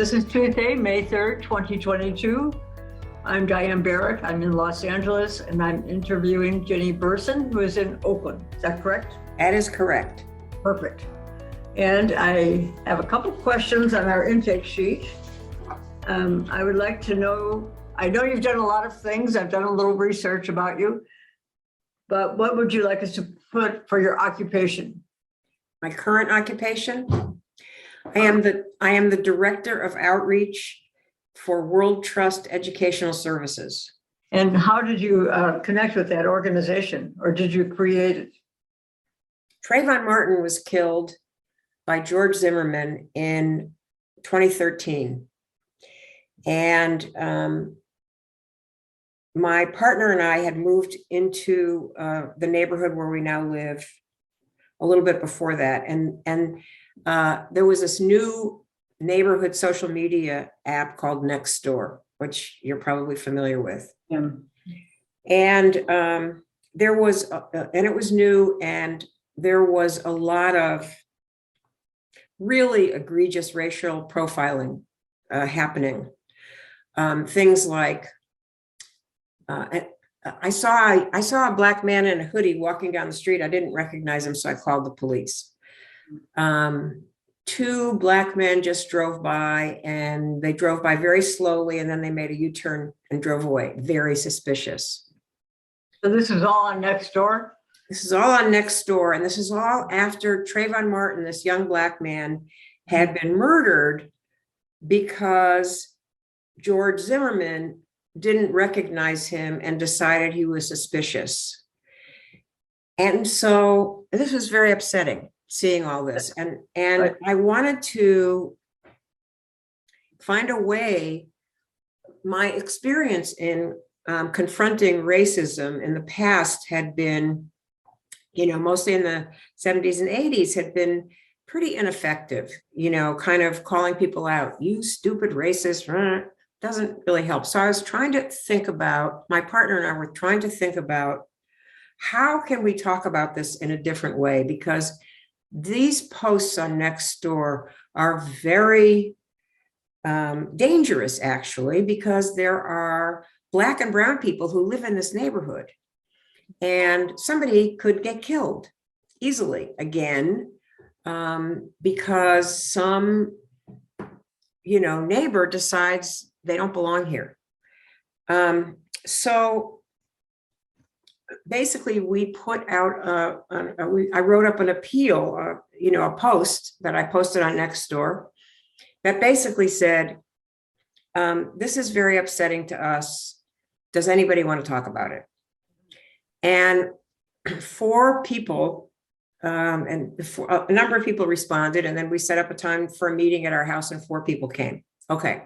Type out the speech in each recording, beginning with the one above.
This is Tuesday, May 3rd, 2022. I'm Diane Barrett. I'm in Los Angeles, and I'm interviewing Ginny Berson, who is in Oakland. Is that correct? That is correct. Perfect. And I have a couple questions on our intake sheet. I would like to know, I know you've done a lot of things. I've done a little research about you, but what would you like us to put for your occupation? My current occupation? I am the Director of Outreach for World Trust Educational Services. And how did you connect with that organization, or did you create it? Trayvon Martin was killed by George Zimmerman in 2013. And my partner and I had moved into the neighborhood where we now live a little bit before that. And there was this new neighborhood social media app called Nextdoor, which you're probably familiar with. Yeah. And there was, and it was new, and there was a lot of really egregious racial profiling happening. Things like, I saw a black man in a hoodie walking down the street. I didn't recognize him, so I called the police. Two black men just drove by, and they drove by very slowly, and then they made a U-turn and drove away. Very suspicious. So this is all on Nextdoor? This is all on Nextdoor, and this is all after Trayvon Martin, this young black man, had been murdered because George Zimmerman didn't recognize him and decided he was suspicious. And so this was very upsetting, seeing all this. And Right. I wanted to find a way, my experience in confronting racism in the past had been, mostly in the 70s and 80s, had been pretty ineffective, kind of calling people out, you stupid racist, doesn't really help. So I was trying to think about, my partner and I were trying to think about, how can we talk about this in a different way? Because these posts on Nextdoor are very dangerous, actually, because there are Black and brown people who live in this neighborhood, and somebody could get killed easily again, because some, neighbor decides they don't belong here. So basically, we put out, I wrote up an appeal, a post that I posted on Nextdoor that basically said, this is very upsetting to us. Does anybody want to talk about it? And 4 people, a number of people responded, and then we set up a time for a meeting at our house, and 4 people came. Okay.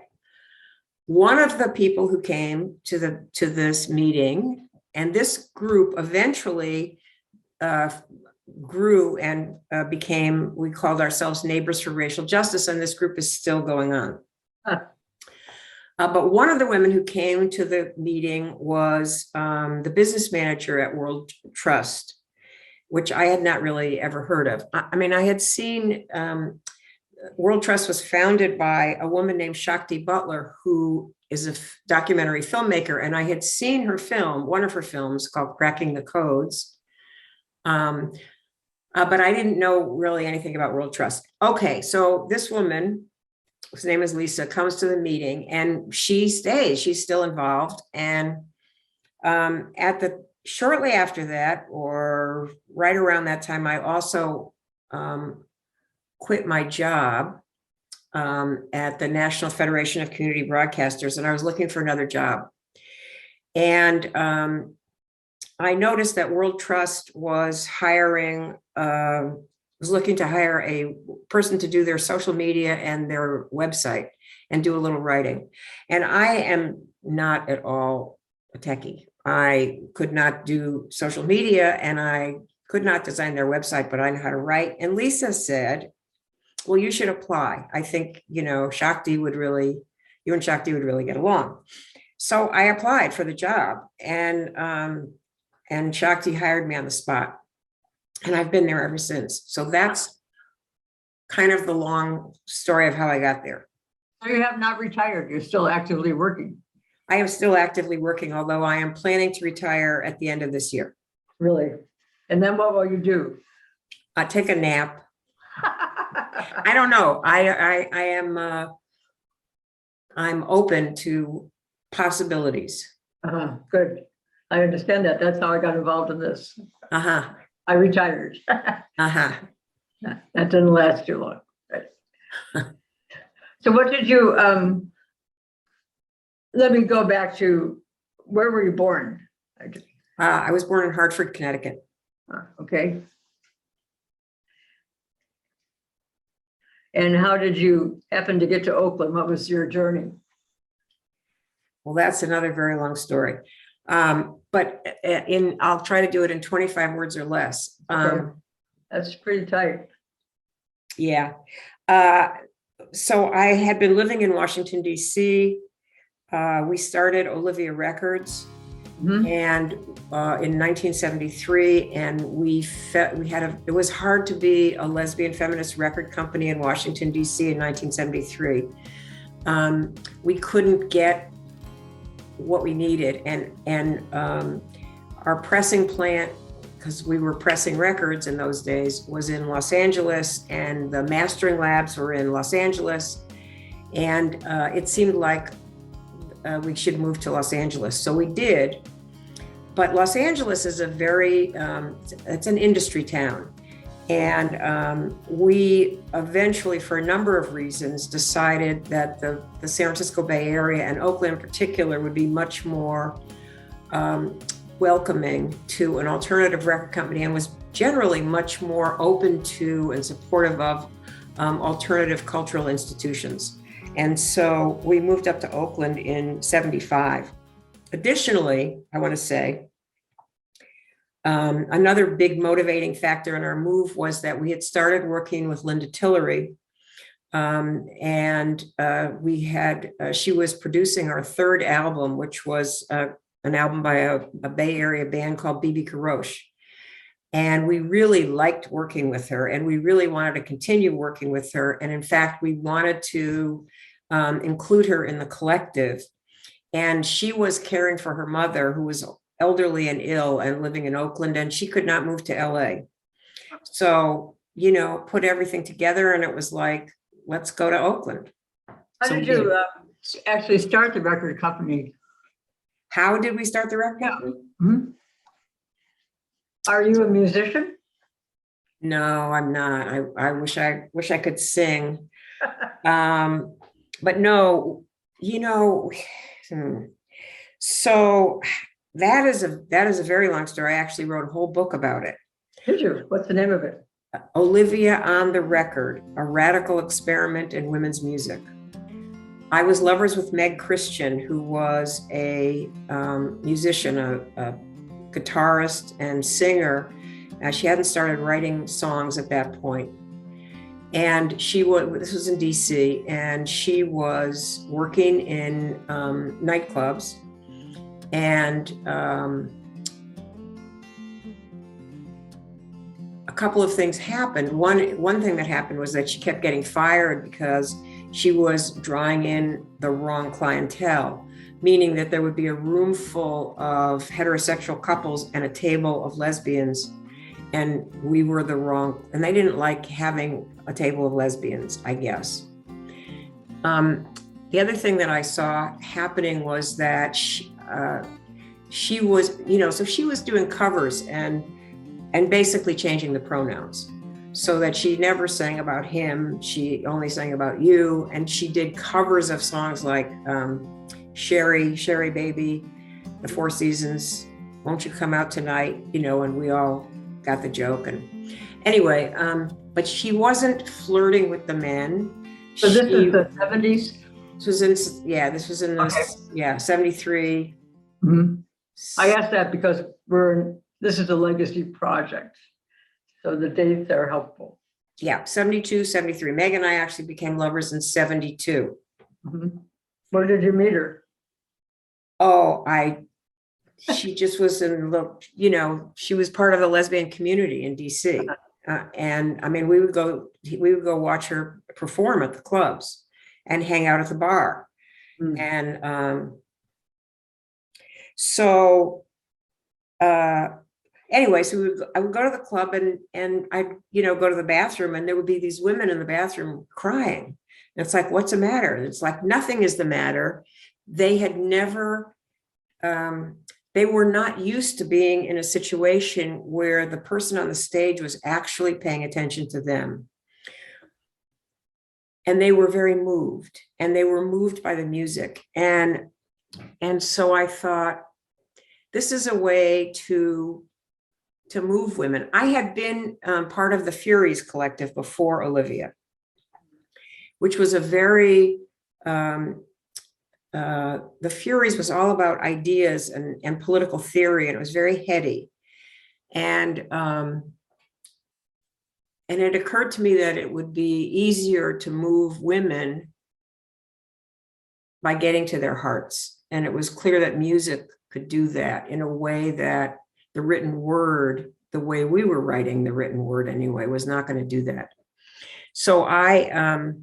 One of the people who came to this meeting, and this group eventually grew and became, we called ourselves Neighbors for Racial Justice, and this group is still going on. But one of the women who came to the meeting was the business manager at World Trust, which I had not really ever heard of. I mean, I had seen, World Trust was founded by a woman named Shakti Butler, who is a documentary filmmaker, and I had seen her film, one of her films called Cracking the Codes, but I didn't know really anything about World Trust. Okay, so this woman, whose name is Lisa, comes to the meeting, and she stays. She's still involved, and shortly after that, or right around that time, I also quit my job at the National Federation of Community Broadcasters, and I was looking for another job. And I noticed that World Trust was looking to hire a person to do their social media and their website and do a little writing. And I am not at all a techie. I could not do social media, and I could not design their website, but I know how to write. And Lisa said, well, you should apply. I think, you and Shakti would really get along. So I applied for the job, and Shakti hired me on the spot. And I've been there ever since. So that's kind of the long story of how I got there. So you have not retired. You're still actively working. I am still actively working, although I am planning to retire at the end of this year. Really? And then what will you do? Take a nap. I don't know. I am I'm open to possibilities. Good. I understand that. That's how I got involved in this. Uh-huh. I retired. Uh-huh. That didn't last too long. So what did you, let me go back to, where were you born? I was born in Hartford, Connecticut. Okay. And how did you happen to get to Oakland? What was your journey? Well, that's another very long story. But I'll try to do it in 25 words or less. Okay. That's pretty tight. Yeah. So I had been living in Washington, D.C. We started Olivia Records. Mhm. And in 1973, and it was hard to be a lesbian feminist record company in Washington, D.C. in 1973. We couldn't get what we needed, and our pressing plant, because we were pressing records in those days, was in Los Angeles, and the mastering labs were in Los Angeles, and it seemed like we should move to Los Angeles. So we did. But Los Angeles is a very, it's an industry town. And we eventually, for a number of reasons, decided that the San Francisco Bay Area and Oakland in particular would be much more welcoming to an alternative record company, and was generally much more open to and supportive of alternative cultural institutions. And so we moved up to Oakland in 75. Additionally, I want to say, another big motivating factor in our move was that we had started working with Linda Tillery, and she was producing our third album, which was an album by a Bay Area band called BB Karosh. And we really liked working with her, and we really wanted to continue working with her. And in fact, we wanted to include her in the collective. And she was caring for her mother, who was elderly and ill and living in Oakland, and she could not move to LA. So, put everything together, and it was like, let's go to Oakland. How did you actually start the record company? How did we start the record company? Mm-hmm. Are you a musician? No, I'm not. I wish I could sing. But no, so that is a very long story. I actually wrote a whole book about it. Did you? What's the name of it? Olivia on the Record, a radical experiment in women's music. I was lovers with Meg Christian, who was a musician, a guitarist and singer. She hadn't started writing songs at that point. And this was in DC, and she was working in nightclubs. And a couple of things happened. One thing that happened was that she kept getting fired because she was drawing in the wrong clientele, meaning that there would be a room full of heterosexual couples and a table of lesbians, and we were and they didn't like having a table of lesbians, I guess. The other thing that I saw happening was that she was, so she was doing covers and basically changing the pronouns, so that she never sang about him, she only sang about you. And she did covers of songs like Sherry Baby, The Four Seasons, Won't You Come Out Tonight, and we all got the joke. And anyway, but she wasn't flirting with the men. So this is the 70s? This was in the 73. Mm-hmm. I asked that because this is a legacy project, so the dates are helpful. Yeah, 72, 73. Meg and I actually became lovers in 72. Mm-hmm. Where did you meet her? Oh, she just was she was part of the lesbian community in DC. And I mean, we would go watch her perform at the clubs. and hang out at the bar. Mm. And so anyway, so I would go to the club and I'd, go to the bathroom, and there would be these women in the bathroom crying. And it's like, what's the matter? And it's like, nothing is the matter. They had never, they were not used to being in a situation where the person on the stage was actually paying attention to them. And they were very moved, and they were moved by the music. And so I thought, this is a way to move women. I had been part of the Furies collective before Olivia, which was a very, the Furies was all about ideas and political theory, and it was very heady. And it occurred to me that it would be easier to move women by getting to their hearts. And it was clear that music could do that in a way that the written word, the way we were writing the written word anyway, was not going to do that. So I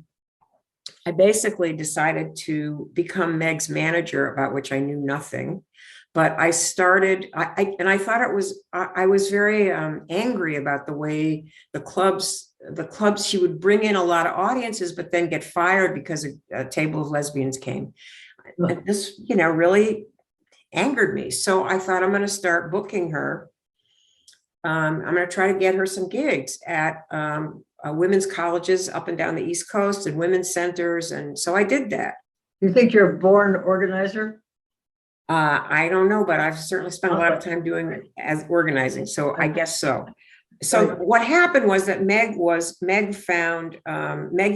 basically decided to become Meg's manager, about which I knew nothing. But I started, I thought it was, I was very angry about the way the clubs, she would bring in a lot of audiences, but then get fired because a table of lesbians came. And this, really angered me. So I thought, I'm going to start booking her. I'm going to try to get her some gigs at women's colleges up and down the East Coast and women's centers. And so I did that. You think you're a born organizer? I don't know, but I've certainly spent a lot of time doing it as organizing. So I guess so. So what happened was that Meg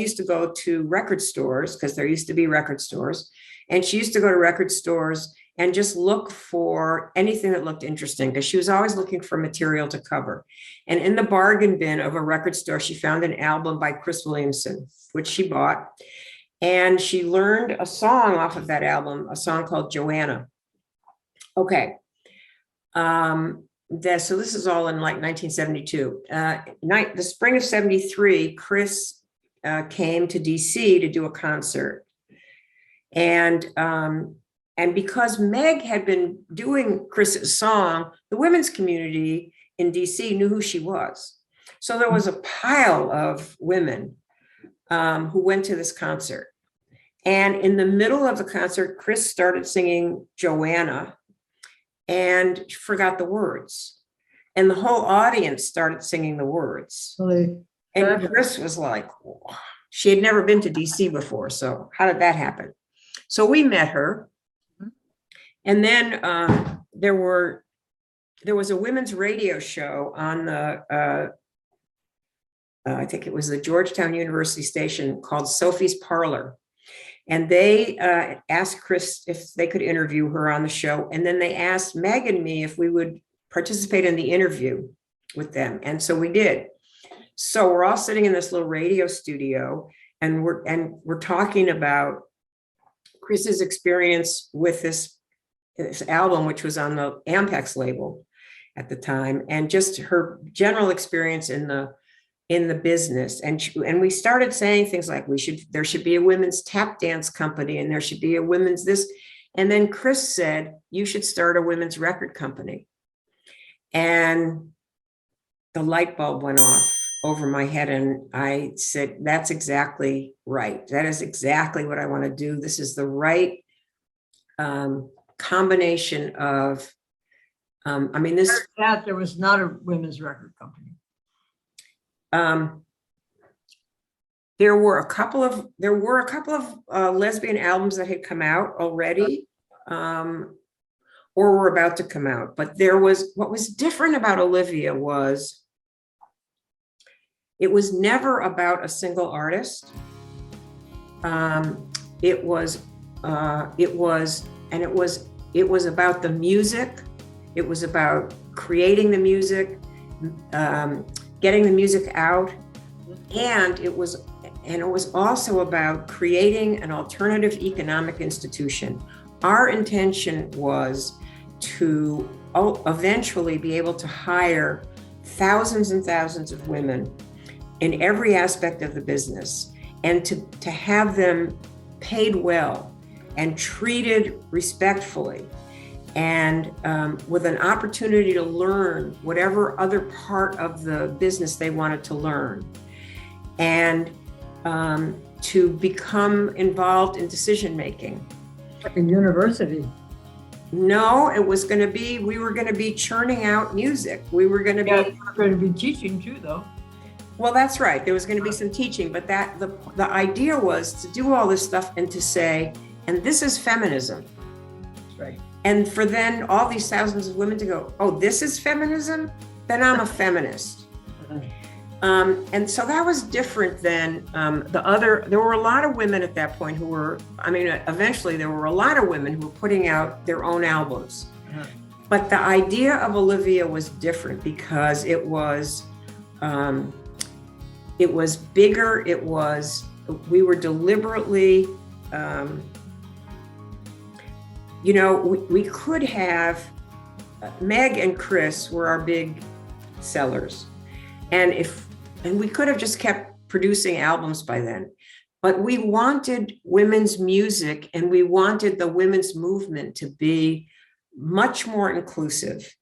used to go to record stores, because there used to be record stores. And she used to go to record stores and just look for anything that looked interesting, because she was always looking for material to cover. And in the bargain bin of a record store, she found an album by Chris Williamson, which she bought. And she learned a song off of that album, a song called Joanna. Okay. So this is all in like 1972. The spring of 73, Chris came to DC to do a concert. And because Meg had been doing Chris's song, the women's community in DC knew who she was. So there was a pile of women who went to this concert. And in the middle of the concert, Chris started singing Joanna and forgot the words. And the whole audience started singing the words. Really? And Chris was like, whoa. She had never been to DC before. So how did that happen? So we met her. And then there was a women's radio show on the, I think it was the Georgetown University station, called Sophie's Parlor. And they asked Chris if they could interview her on the show. And then they asked Meg and me if we would participate in the interview with them. And so we did. So we're all sitting in this little radio studio, and we're talking about Chris's experience with this album, which was on the Ampex label at the time, and just her general experience in the business. And we started saying things like, there should be a women's tap dance company, and there should be a women's this. And then Chris said, you should start a women's record company. And the light bulb went off over my head. And I said, that's exactly right. That is exactly what I want to do. This is the right combination of, there was not a women's record company. There were a couple of lesbian albums that had come out already, or were about to come out. But what was different about Olivia was it was never about a single artist. It was about the music. It was about creating the music, getting the music out, and it was also about creating an alternative economic institution. Our intention was to eventually be able to hire thousands and thousands of women in every aspect of the business, and to have them paid well and treated respectfully, and with an opportunity to learn whatever other part of the business they wanted to learn, and to become involved in decision making. Like a university. No, it was going to be, we were going to be churning out music. We were going to be, You're going to be teaching too, though. well, that's right. There was going to be some teaching, but the idea was to do all this stuff and to say, and this is feminism. Right. And for then all these thousands of women to go, oh, this is feminism? Then I'm a feminist. And so that was different than there were a lot of women at that point who were, eventually there were a lot of women who were putting out their own albums. But the idea of Olivia was different because it was bigger. We were deliberately, we could have, Meg and Chris were our big sellers. And we could have just kept producing albums by then, but we wanted women's music and we wanted the women's movement to be much more inclusive.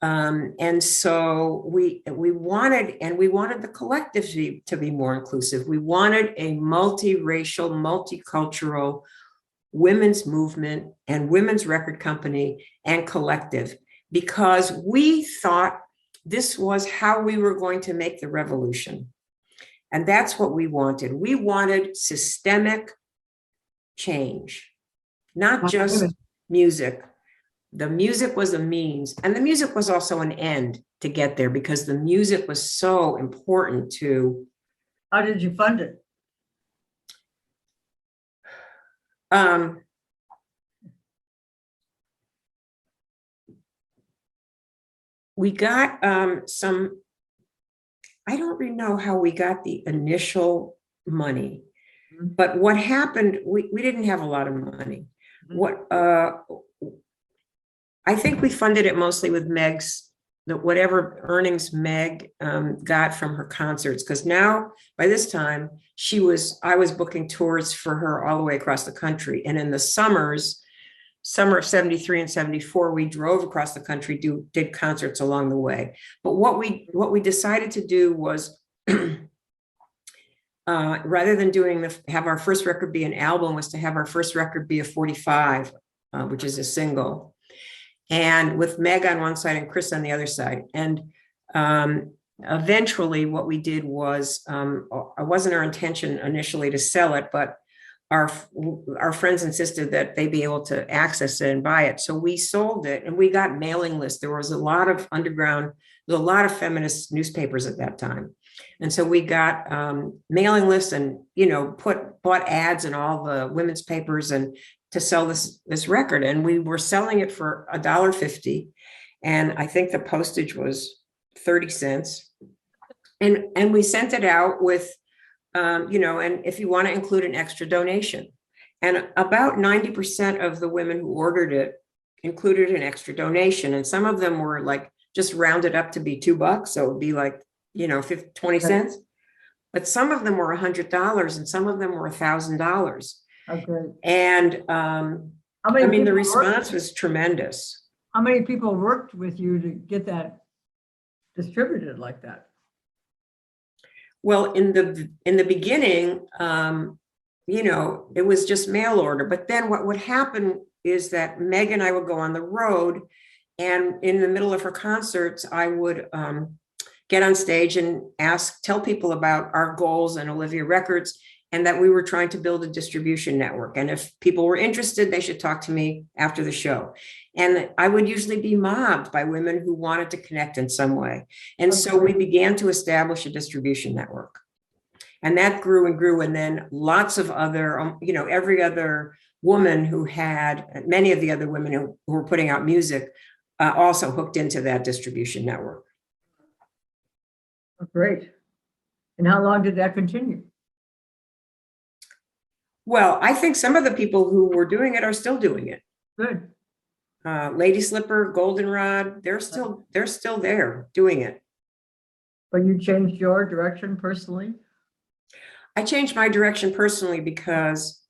And so we wanted the collective to be more inclusive. We wanted a multiracial, multicultural women's movement and women's record company and collective, because we thought this was how we were going to make the revolution. And that's what we wanted. We wanted systemic change, not just music. The music was a means, and the music was also an end to get there, because the music was so important to. How did you fund it? We got I don't really know how we got the initial money, but what happened, we didn't have a lot of money. I think we funded it mostly with whatever earnings Meg got from her concerts, because now by this time I was booking tours for her all the way across the country. And in the summer of 73 and 74, we drove across the country, did concerts along the way. But what we decided to do was, rather than have our first record be an album, was to have our first record be a 45, which is a single, and with Meg on one side and Chris on the other side. And eventually what we did was, it wasn't our intention initially to sell it, but our friends insisted that they be able to access it and buy it. So we sold it, and we got mailing lists. There was a lot of feminist newspapers at that time. And so we got mailing lists and, bought ads in all the women's papers and to sell this record. And we were selling it for $1.50. And I think the postage was 30 cents. And we sent it out with, and if you want to include an extra donation. And about 90% of the women who ordered it included an extra donation. And some of them were like just rounded up to be $2. So it would be like, 20 cents. But some of them were $100 and some of them were $1,000. Okay. And the response was tremendous. How many people worked with you to get that distributed like that? Well, in the beginning, it was just mail order. But then what would happen is that Meg and I would go on the road, and in the middle of her concerts, I would get on stage and tell people about our goals and Olivia Records, and that we were trying to build a distribution network. And if people were interested, they should talk to me after the show. And I would usually be mobbed by women who wanted to connect in some way. And so we began to establish a distribution network. And that grew and grew. And then lots of other, every other woman many of the other women who were putting out music also hooked into that distribution network. Great. And how long did that continue? Well, I think some of the people who were doing it are still doing it. Good. Lady Slipper, Goldenrod, they're still there doing it. But you changed your direction personally? I changed my direction personally because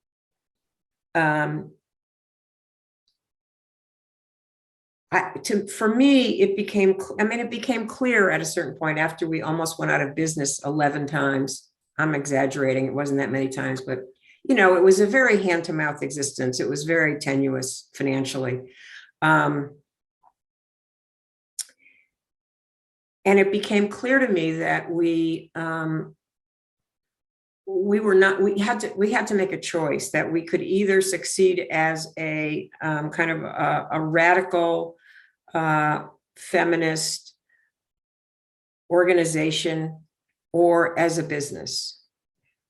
for me, it became, it became clear at a certain point after we almost went out of business 11 times. I'm exaggerating. It wasn't that many times, but it was a very hand to mouth existence. It was very tenuous financially. And it became clear to me that we had to make a choice, that we could either succeed as a kind of a radical feminist organization or as a business.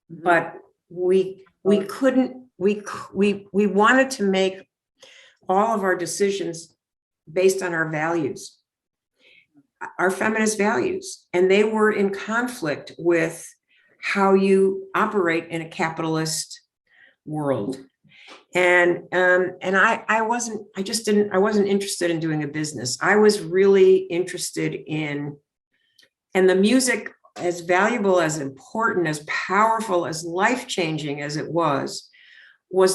But we wanted to make all of our decisions based on our values, our feminist values, and they were in conflict with how you operate in a capitalist world. And I wasn't interested in doing a business. I was really interested in, and the music, as valuable, as important, as powerful, as life-changing as it was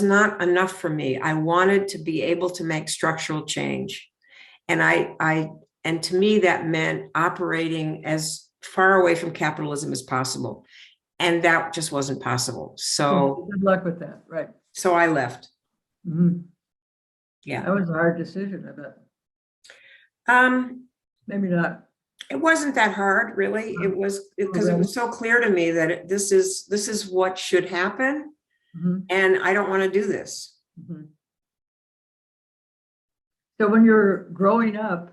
not enough for me. I wanted to be able to make structural change. And to me, that meant operating as far away from capitalism as possible. And that just wasn't possible. So good luck with that, right? So I left. Mm-hmm. Yeah. That was a hard decision, I bet. Maybe not. It wasn't that hard, really. It was because it was so clear to me that this is what should happen. Mm-hmm. And I don't want to do this. Mm-hmm. So when you're growing up,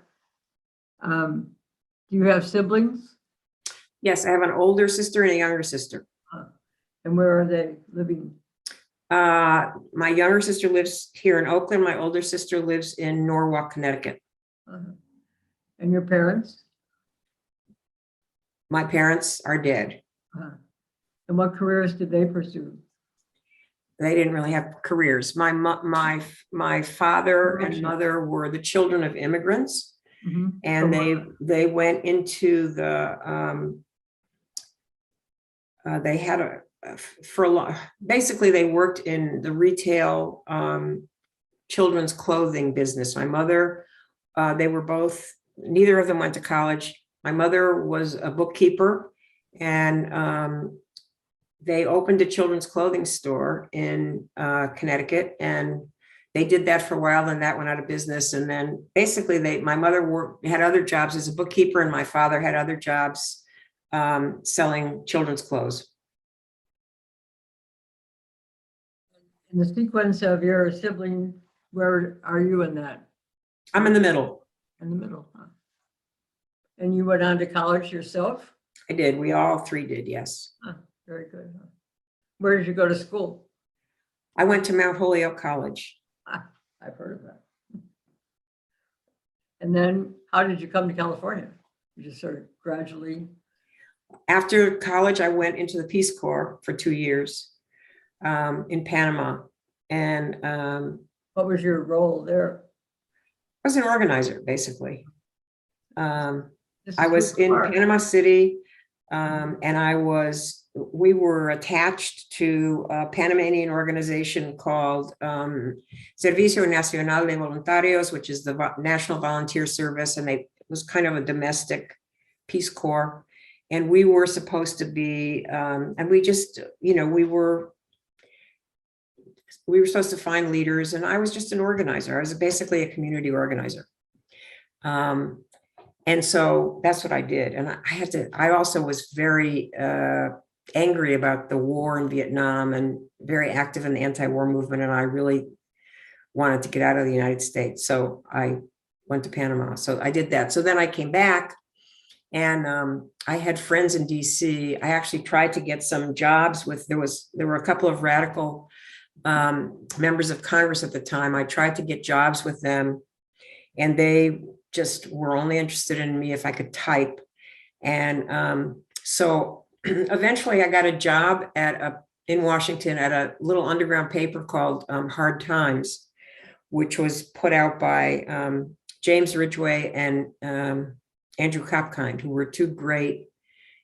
do you have siblings? Yes, I have an older sister and a younger sister. And where are they living? My younger sister lives here in Oakland. My older sister lives in Norwalk, Connecticut. And your parents? My parents are dead. And what careers did they pursue? They didn't really have careers. My father and mother were the children of immigrants. Mm-hmm. And they went into the they had basically they worked in the retail children's clothing business. My mother, they were both, neither of them went to college. My mother was a bookkeeper, and they opened a children's clothing store in Connecticut, and they did that for a while. Then that went out of business, and then basically my mother had other jobs as a bookkeeper, and my father had other jobs selling children's clothes. In the sequence of your sibling, where are you in that? I'm in the middle. In the middle, huh? And you went on to college yourself? I did. We all three did, yes. Huh, very good. Huh? Where did you go to school? I went to Mount Holyoke College. I've heard of that. And then how did you come to California? You just sort of gradually? After college, I went into the Peace Corps for 2 years in Panama. And what was your role there? I was an organizer, basically. I was in Panama City, and we were attached to a Panamanian organization called Servicio Nacional de Voluntarios, which is the National Volunteer Service, and it was kind of a domestic Peace Corps. And we were supposed to be, and we just, we were supposed to find leaders, and I was just an organizer. I was basically a community organizer. And so that's what I did. And I also was very angry about the war in Vietnam and very active in the anti-war movement. And I really wanted to get out of the United States. So I went to Panama. So I did that. So then I came back, and I had friends in DC. I actually tried to get some jobs with, there were a couple of radical members of Congress at the time. I tried to get jobs with them, and they just were only interested in me if I could type. And so eventually I got a job in Washington at a little underground paper called Hard Times, which was put out by James Ridgway and Andrew Kopkind, who were two great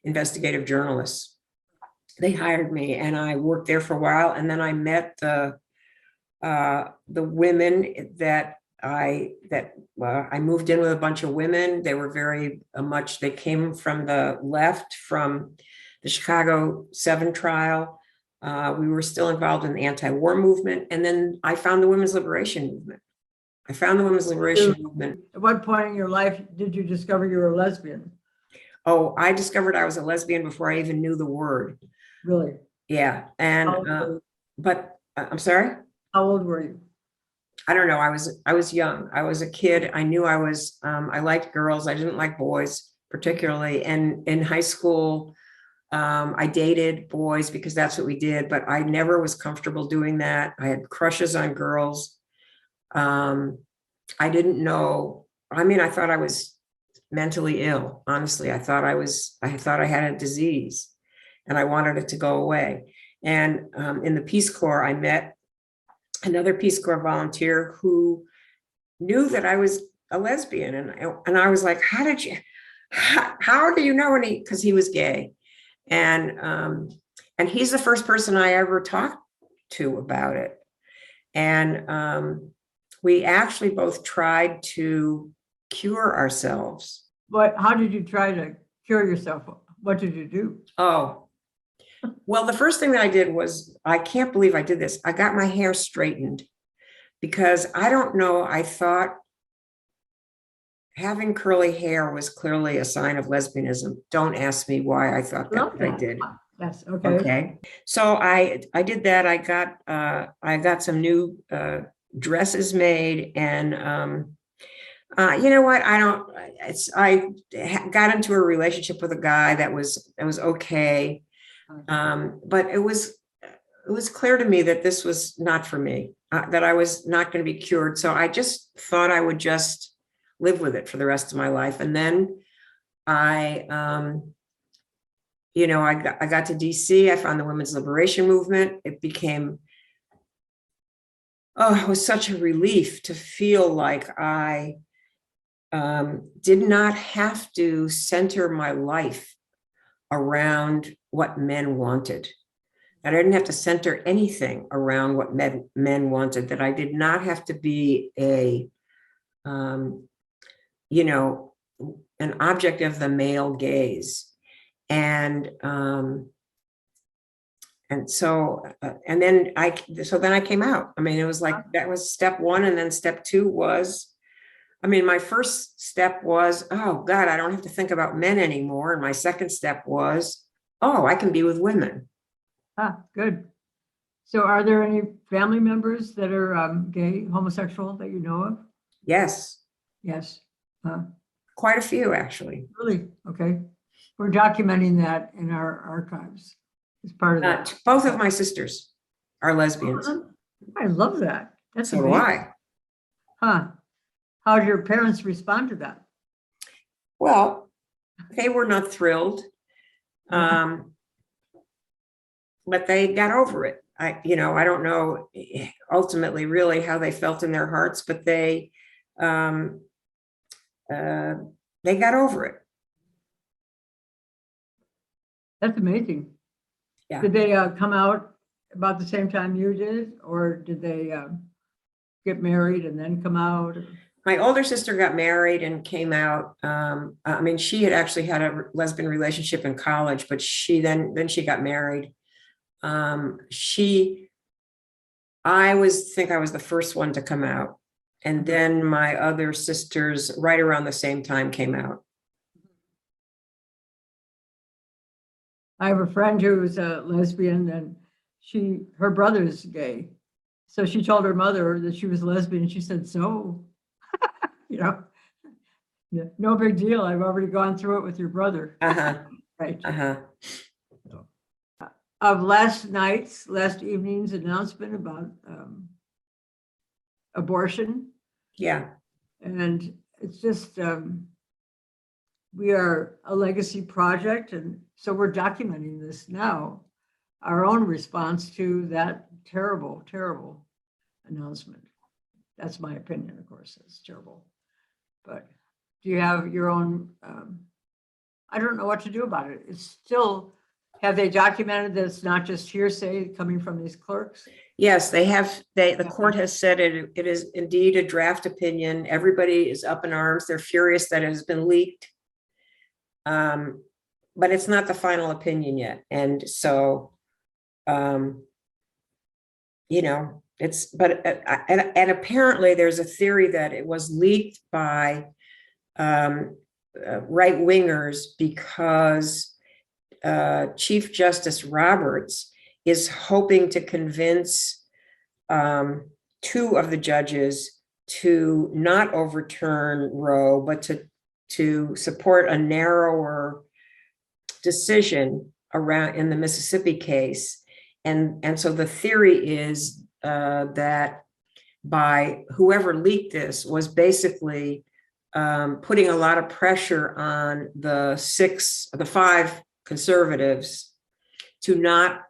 investigative journalists. They hired me, and I worked there for a while. And then I met the the women that I moved in with a bunch of women. They were very much, they came from the left, from the Chicago 7 trial. We were still involved in the anti-war movement. And then I found the women's liberation movement. At what point in your life did you discover you were a lesbian? Oh, I discovered I was a lesbian before I even knew the word. Really? Yeah. How old And, were you? but I'm sorry? How old were you? I don't know. I was young. I was a kid. I knew I liked girls. I didn't like boys particularly. And in high school, I dated boys because that's what we did, but I never was comfortable doing that. I had crushes on girls. I didn't know. I mean, I thought I was mentally ill. Honestly, I thought I had a disease and I wanted it to go away. And in the Peace Corps, I met another Peace Corps volunteer who knew that I was a lesbian. And I was like, how do you know? Because he was gay. And he's the first person I ever talked to about it. And we actually both tried to cure ourselves. How did you try to cure yourself? What did you do? Oh, well, the first thing that I did was, I can't believe I did this. I got my hair straightened because I don't know, I thought having curly hair was clearly a sign of lesbianism. Don't ask me why I thought that, but I did. Yes, okay. Okay. So I did that. I got some new dresses made, and you know what? I got into a relationship with a guy that was okay. But it was clear to me that this was not for me, that I was not going to be cured. So I just thought I would just live with it for the rest of my life. And then I got to DC. I found the women's liberation movement. It was such a relief to feel like I did not have to center my life around what men wanted. That I didn't have to center anything around what men wanted, that I did not have to be an object of the male gaze. And so then I came out. I mean, it was like, that was step one. And then step two was, my first step was, oh God, I don't have to think about men anymore. And my second step was, oh, I can be with women. Good. So are there any family members that are gay, homosexual that you know of? Yes. Yes. Quite a few, actually. Really? Okay. We're documenting that in our archives as part of that. Both of my sisters are lesbians. I love that. That's so do amazing. I. How did your parents respond to that? Well, they were not thrilled. But they got over it. I don't know ultimately really how they felt in their hearts, but they got over it. That's amazing. Yeah. Did they come out about the same time you did, or did they get married and then come out? My older sister got married and came out. She had actually had a lesbian relationship in college, but she got married. I think I was the first one to come out. And then my other sisters right around the same time came out. I have a friend who's a lesbian, and her brother's gay. So she told her mother that she was lesbian. She said, so, no big deal. I've already gone through it with your brother. Right. Of last evening's announcement about abortion. Yeah. And it's just, we are a legacy project. And so we're documenting this now, our own response to that terrible, terrible announcement. That's my opinion, of course, it's terrible. But do you have your own, I don't know what to do about it. It's still Have they documented that it's not just hearsay coming from these clerks? Yes, they have. The court has said it is indeed a draft opinion. Everybody is up in arms. They're furious that it has been leaked. But it's not the final opinion yet. And so, you know, and apparently there's a theory that it was leaked by right wingers because Chief Justice Roberts is hoping to convince two of the judges to not overturn Roe, but to support a narrower decision around in the Mississippi case. And so the theory is that by whoever leaked this was basically putting a lot of pressure on the five conservatives to not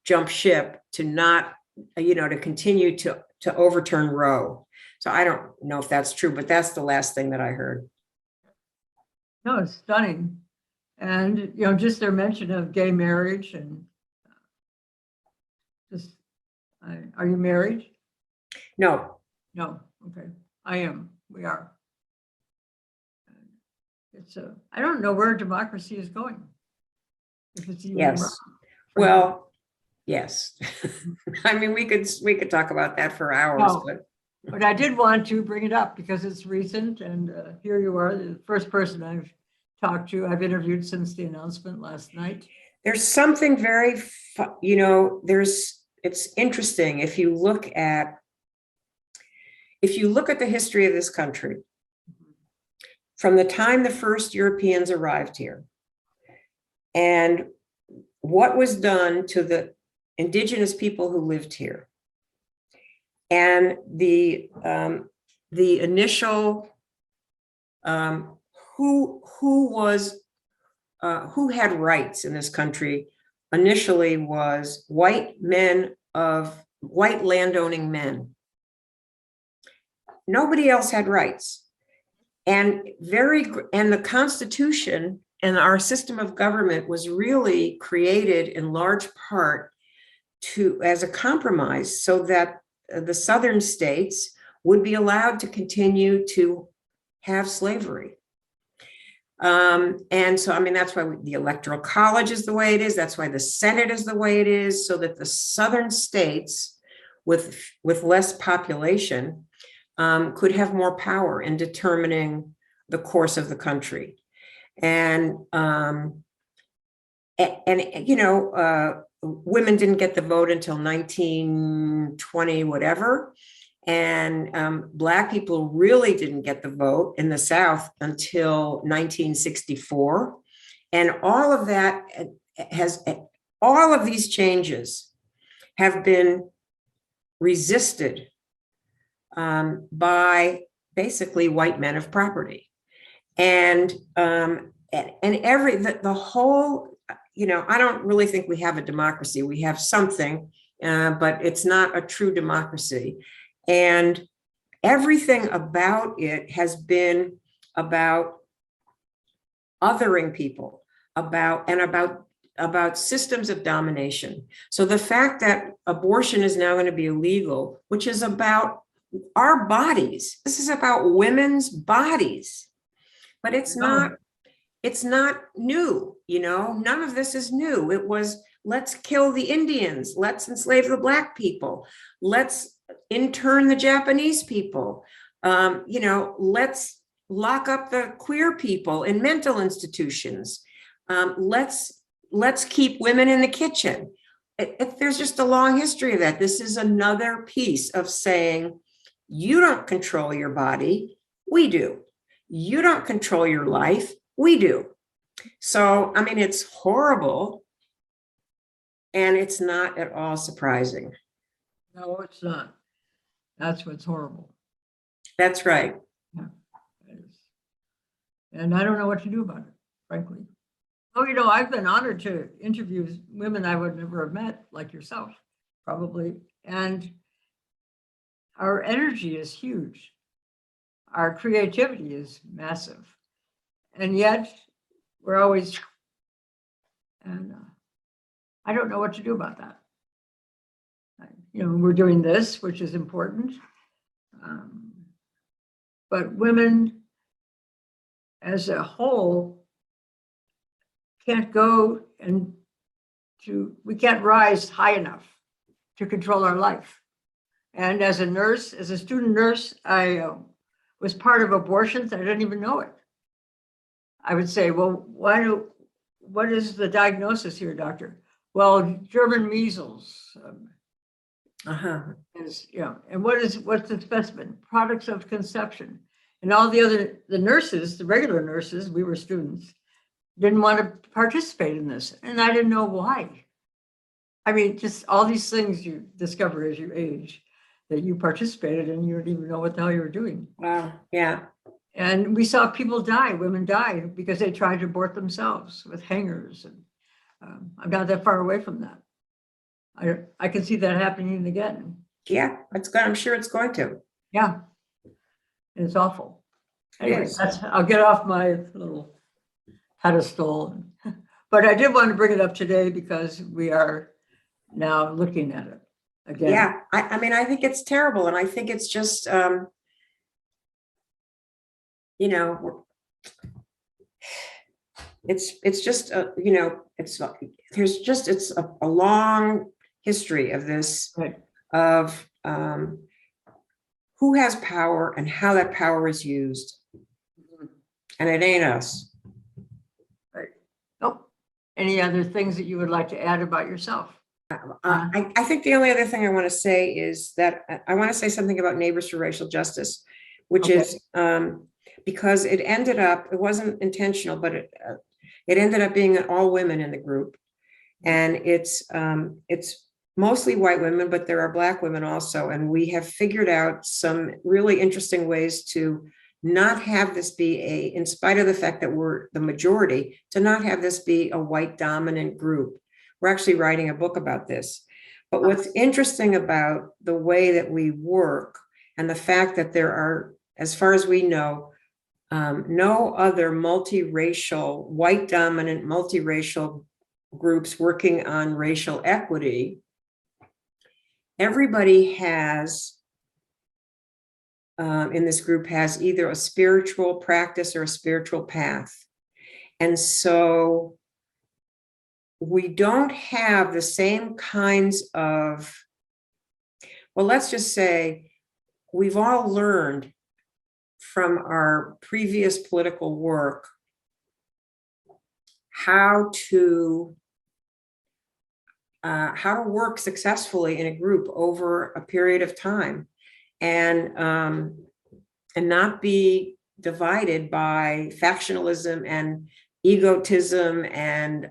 jump ship, to not, to continue to overturn Roe. So I don't know if that's true, but that's the last thing that I heard. No, it's stunning. And, just their mention of gay marriage and just, are you married? No. No. Okay. I am. We are. It's I don't know where democracy is going. If it's even Yes. wrong. Well, yes. I mean, we could talk about that for hours, No. But I did want to bring it up because it's recent, and here you are, the first person I've talked to. I've interviewed since the announcement last night. There's something very, it's interesting if you look at the history of this country, from the time the first Europeans arrived here, and what was done to the indigenous people who lived here, and the initial who had rights in this country initially was white landowning men. Nobody else had rights. And the Constitution and our system of government was really created in large part as a compromise so that the southern states would be allowed to continue to have slavery. And so, I mean, that's why the Electoral College is the way it is. That's why the Senate is the way it is, so that the southern states with less population could have more power in determining the course of the country. And women didn't get the vote until 1920, whatever. And Black people really didn't get the vote in the South until 1964. And all of that all of these changes have been resisted by basically white men of property. And the whole, I don't really think we have a democracy. We have something, but it's not a true democracy. And everything about it has been about othering people, about systems of domination. So the fact that abortion is now going to be illegal, which is about our bodies, this is about women's bodies, but it's not new, none of this is new. It was, let's kill the Indians, let's enslave the Black people, let's intern the Japanese people, let's lock up the queer people in mental institutions, let's keep women in the kitchen. There's just a long history of that. This is another piece of saying, you don't control your body, we do. You don't control your life, we do. So, I mean, it's horrible, and it's not at all surprising. No, it's not. That's what's horrible. That's right. Yeah, it is. And I don't know what to do about it, frankly. Oh, I've been honored to interview women I would never have met, like yourself, probably. And our energy is huge. Our creativity is massive. And yet we're always, and I don't know what to do about that. You know, we're doing this, which is important. But women as a whole can't go we can't rise high enough to control our life. And as a nurse, as a student nurse, I was part of abortions. I didn't even know it. I would say, well, what is the diagnosis here, doctor? Well, German measles. And what's the specimen? Products of conception. And all the nurses, the regular nurses, we were students, didn't want to participate in this. And I didn't know why. I mean, just all these things you discover as you age that you participated in, you didn't even know what the hell you were doing. Wow. Yeah. And we saw people die, women die because they tried to abort themselves with hangers. And I'm not that far away from that. I can see that happening again. Yeah, it's good. I'm sure it's going to. Yeah. And it's awful. Anyway, Yes. I'll get off my little pedestal. But I did want to bring it up today because we are now looking at it again. Yeah, I mean, I think it's terrible. And I think it's just, you know, it's just, you know, it's a long history of this, Right. of who has power and how that power is used. And it ain't us. Right. Oh, any other things that you would like to add about yourself? I think the only other thing I want to say is that I want to say something about Neighbors for Racial Justice, which Okay. is because it ended up, it wasn't intentional, but it ended up being all women in the group. And it's mostly white women, but there are Black women also. And we have figured out some really interesting ways to not have this be in spite of the fact that we're the majority, to not have this be a white dominant group. We're actually writing a book about this. But what's interesting about the way that we work and the fact that there are, as far as we know, no other multiracial, white dominant multiracial groups working on racial equity. Everybody has, in this group, has either a spiritual practice or a spiritual path. And so we don't have the same kinds of, well, let's just say we've all learned from our previous political work how to work successfully in a group over a period of time, and not be divided by factionalism and egotism and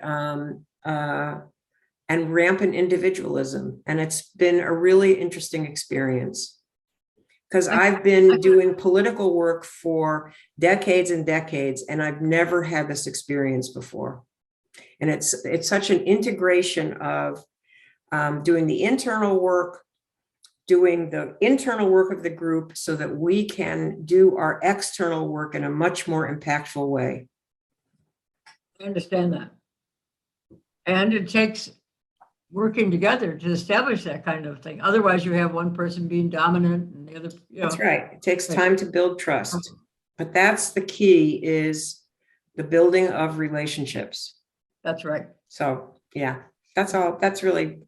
rampant individualism. And it's been a really interesting experience, because I've been doing political work for decades and decades, and I've never had this experience before. And it's such an integration of doing the internal work, doing the internal work of the group so that we can do our external work in a much more impactful way. I understand that. And it takes working together to establish that kind of thing. Otherwise, you have one person being dominant and the other, you know. That's right. It takes time to build trust. But that's the key, is the building of relationships. That's right. So, yeah, that's all. That's really,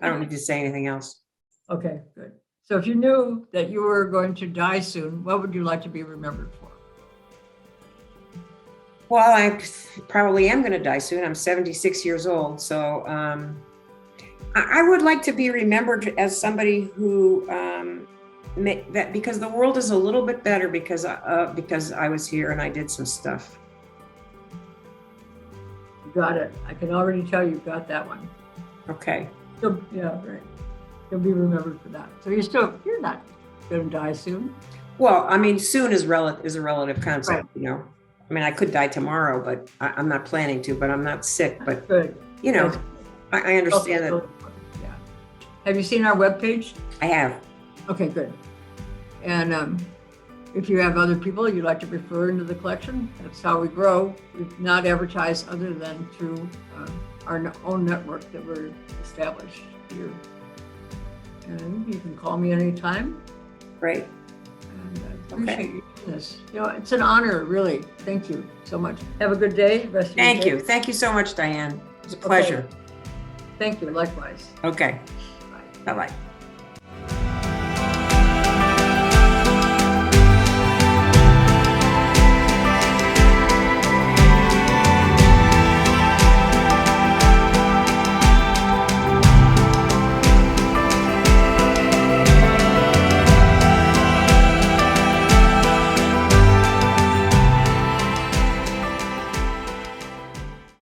I don't need to say anything else. Okay, good. So if you knew that you were going to die soon, what would you like to be remembered for? Well, I probably am going to die soon. I'm 76 years old. So I would like to be remembered as somebody who, that because the world is a little bit better because I was here and I did some stuff. You got it. I can already tell you got that one. Okay. So, yeah, right. You'll be remembered for that. So you're not going to die soon. Well, I mean, soon is a relative concept, Right. you know. I mean, I could die tomorrow, but I'm not planning to, but I'm not sick. But, Good. you know, That's- I understand that. Yeah. Have you seen our webpage? I have. Okay, good. And if you have other people you'd like to refer into the collection, that's how we grow. We've not advertised other than through our own network that we're established here. And you can call me anytime. Great. And I appreciate you doing this. You know, it's an honor, really. Thank you so much. Have a good day. Rest of your Thank day. you. Thank you so much, Diane. It was a pleasure. Thank you. Likewise. Okay. Bye. Bye-bye.